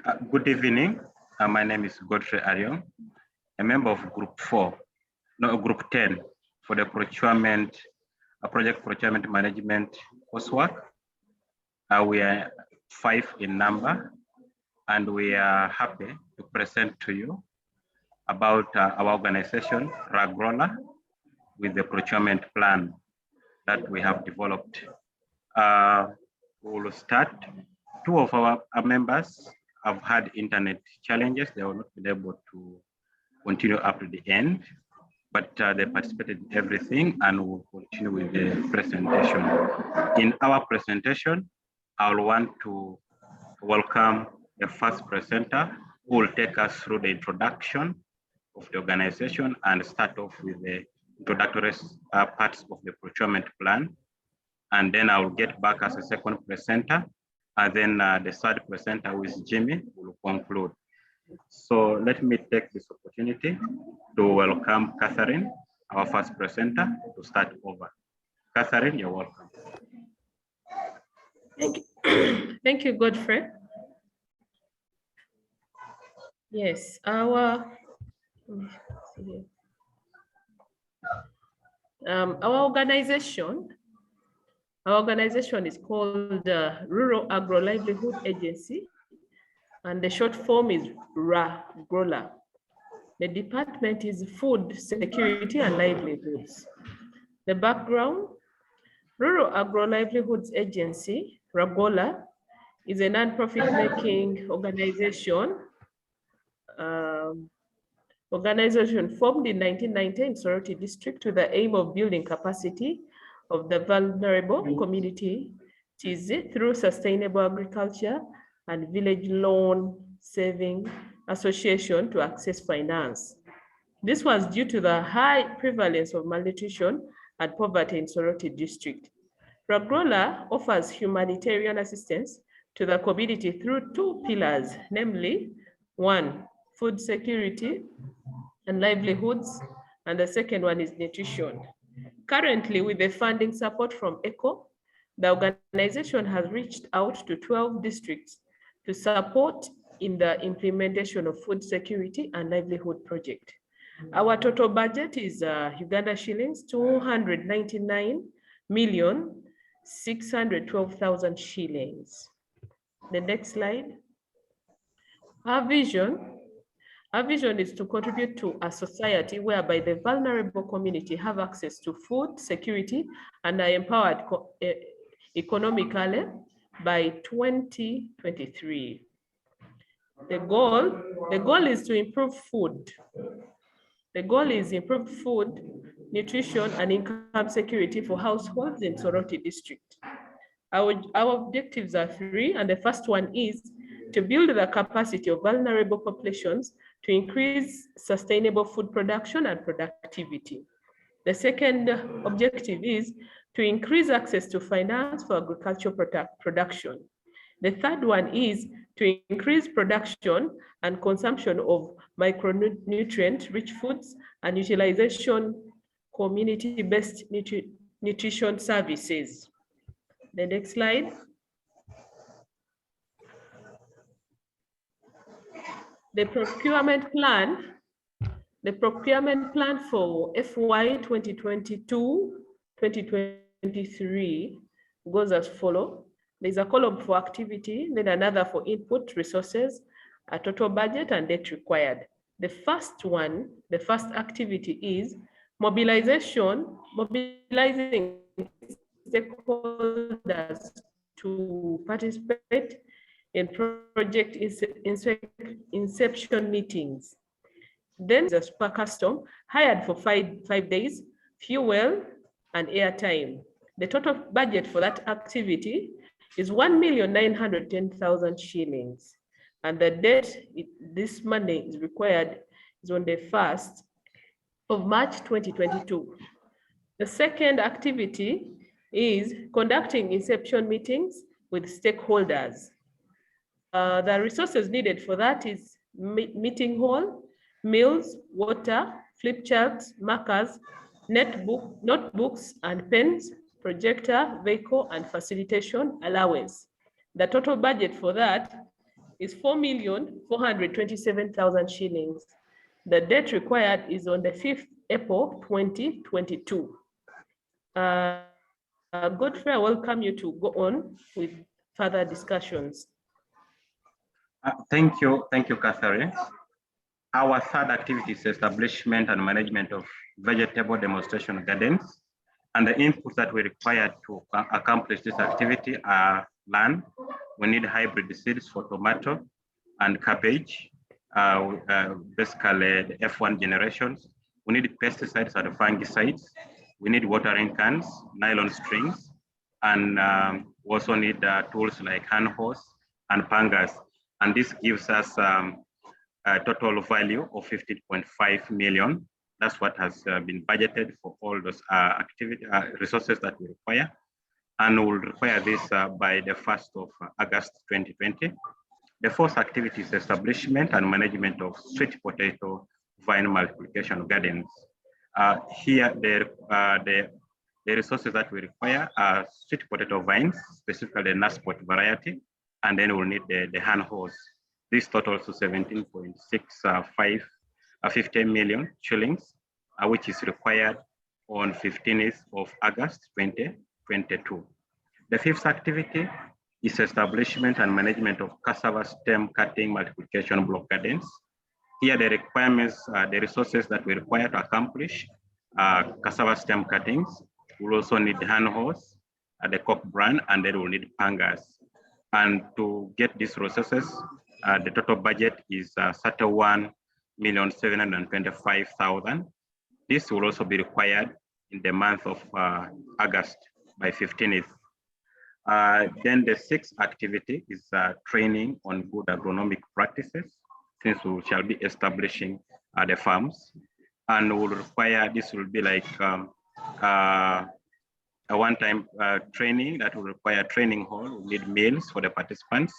Good evening. My name is Godfrey Arion, a member of Group 10 for the procurement, project procurement management coursework. We are 5 in number, and we are happy to present to you about our organization, RAGROLA, with the procurement plan that we have developed. We will start. 2 of our members have had internet challenges. They will not be able to continue up to the end, but they participated in everything and will continue with the presentation. In our presentation, I will want to welcome the first presenter who will take us through the introduction of the organization and start off with the introductory parts of the procurement plan. And then I will get back as a second presenter. And then the third presenter, who is Jimmy, will conclude. So let me take this opportunity to welcome Catherine, our first presenter, to start over. Catherine, you're welcome. Thank you. Thank you, Godfrey. Yes, our organization is called Rural Agro Livelihood Agency, and the short form is RAGROLA. The department is Food Security and Livelihoods. The background: Rural Agro Livelihoods Agency, RAGROLA, is a non-profit making organization formed in 1990 in Soroti District with the aim of building capacity of the vulnerable community through sustainable agriculture and village loan saving association to access finance. This was due to the high prevalence of malnutrition and poverty in Soroti District. RAGROLA offers humanitarian assistance to the community through 2 pillars, namely 1, food security and livelihoods, and the second one is nutrition. Currently, with the funding support from ECHO, the organization has reached out to 12 districts to support in the implementation of food security and livelihood project. Our total budget is Uganda shillings 299,612,000 shillings. The next slide. Our vision is to contribute to a society whereby the vulnerable community have access to food security and are empowered economically by 2023. The goal is to improve food. The goal is improved food, nutrition, and income security for households in Soroti District. Our objectives are 3, and the first one is to build the capacity of vulnerable populations to increase sustainable food production and productivity. The second objective is to increase access to finance for agricultural production. The third one is to increase production and consumption of micronutrient-rich foods and utilization community-based nutrition services. The next slide. The procurement plan for FY 2022-2023 goes as follows. There's a column for activity, then another for input, resources, a total budget, and debt required. The first activity is mobilizing stakeholders to participate in project inception meetings. Then there's a custom hired for five days, fuel and airtime. The total budget for that activity is 1,910,000 shillings. And the date this money is required is on the 1st of March 2022. The second activity is conducting inception meetings with stakeholders. The resources needed for that is meeting hall, meals, water, flip charts, markers, notebooks and pens, projector, vehicle, and facilitation allowance. The total budget for that is 4,427,000 shillings. The date required is on the 5th April 2022. Godfrey, I welcome you to go on with further discussions. Thank you, Catherine. Our third activity is establishment and management of vegetable demonstration gardens. And the inputs that we require to accomplish this activity are land. We need hybrid seeds for tomato and cabbage, basically the F1 generations. We need pesticides and fungicides. We need watering cans, nylon strings, and we also need tools like hand hose and pangas. And this gives us a total value of 15.5 million. That's what has been budgeted for all those resources that we require. And we'll require this by the 1st of August 2020. The fourth activity is establishment and management of sweet potato vine multiplication gardens. Here, the resources that we require are sweet potato vines, specifically the Nasport variety, and then we'll need the hand hose. This totals to 17.650 million shillings, which is required on 15th of August 2022. The fifth activity is establishment and management of cassava stem cutting multiplication block gardens. Here the requirements, the resources that we require to accomplish cassava stem cuttings. We'll also need the hand hose, the cock brand, and then we'll need pangas. And to get these resources, the total budget is 31,725,000. This will also be required in the month of August by 15th. Then the sixth activity is training on good agronomic practices, since we shall be establishing the farms. And will require, this will be like a one-time training that will require training hall. We need meals for the participants.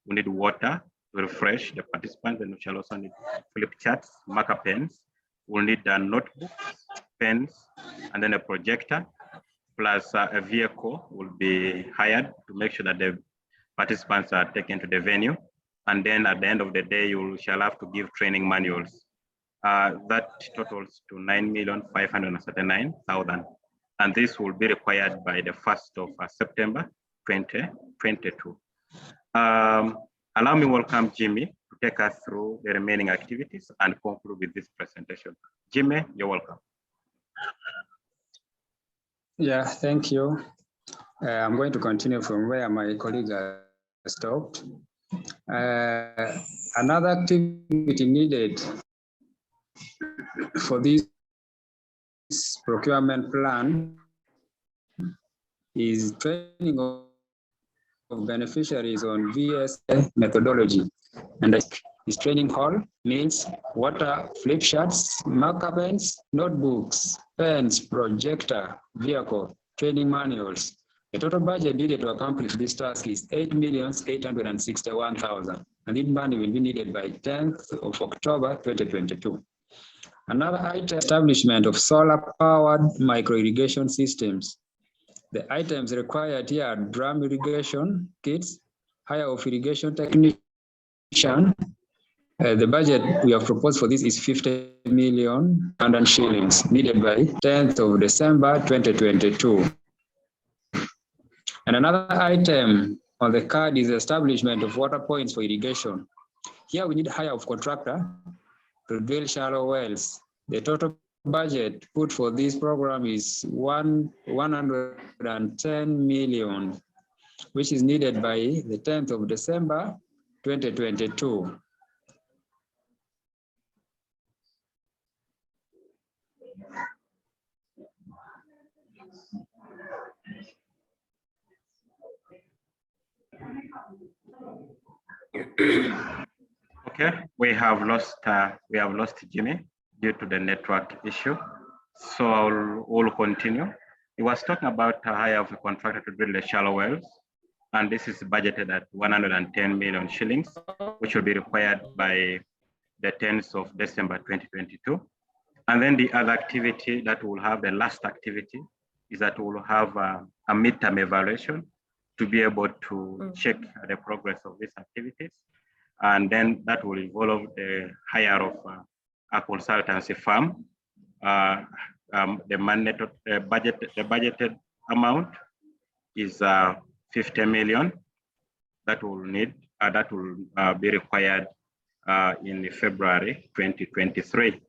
We need water to refresh the participants, and we shall also need flip charts, marker pens. We'll need notebooks, pens, and then a projector, plus a vehicle will be hired to make sure that the participants are taken to the venue. And then at the end of the day, you shall have to give training manuals. That totals to 9,539,000. And this will be required by the 1st of September 2022. Allow me to welcome Jimmy to take us through the remaining activities and conclude with this presentation. Jimmy, you're welcome. Yeah, thank you. I'm going to continue from where my colleague stopped. Another activity needed for this procurement plan is training of beneficiaries on VSA methodology. And this training hall means water, flip charts, marker pens, notebooks, pens, projector, vehicle, training manuals. The total budget needed to accomplish this task is 8,861,000, and this money will be needed by 10th of October 2022. Another item, establishment of solar-powered micro-irrigation systems. The items required here are drum irrigation kits, hire of irrigation technician. The budget we have proposed for this is 50 million shillings, needed by 10th of December 2022. And another item on the card is the establishment of water points for irrigation. Here we need hire of contractor to drill shallow wells. The total budget put for this program is 110 million, which is needed by the 10th of December 2022. Okay, we have lost Jimmy due to the network issue. So we'll continue. He was talking about the hire of a contractor to drill the shallow wells, and this is budgeted at 110 million shillings, which will be required by the 10th of December 2022. And then the other activity that we'll have, the last activity, is that we'll have a midterm evaluation to be able to check the progress of these activities. And then that will involve the hire of a consultancy firm. The budgeted amount is 50 million that will be required in February 2023.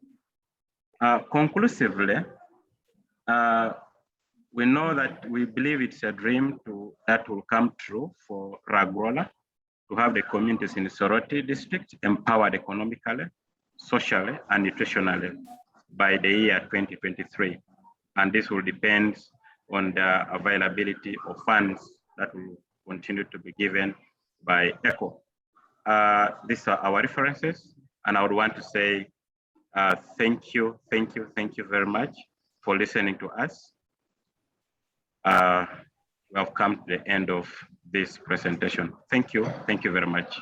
Conclusively, we know that we believe it's a dream that will come true for Ragrola to have the communities in the Soroti district empowered economically, socially, and nutritionally by the year 2023. And this will depend on the availability of funds that will continue to be given by ECHO. These are our references, and I would want to say thank you very much for listening to us. We have come to the end of this presentation. Thank you very much.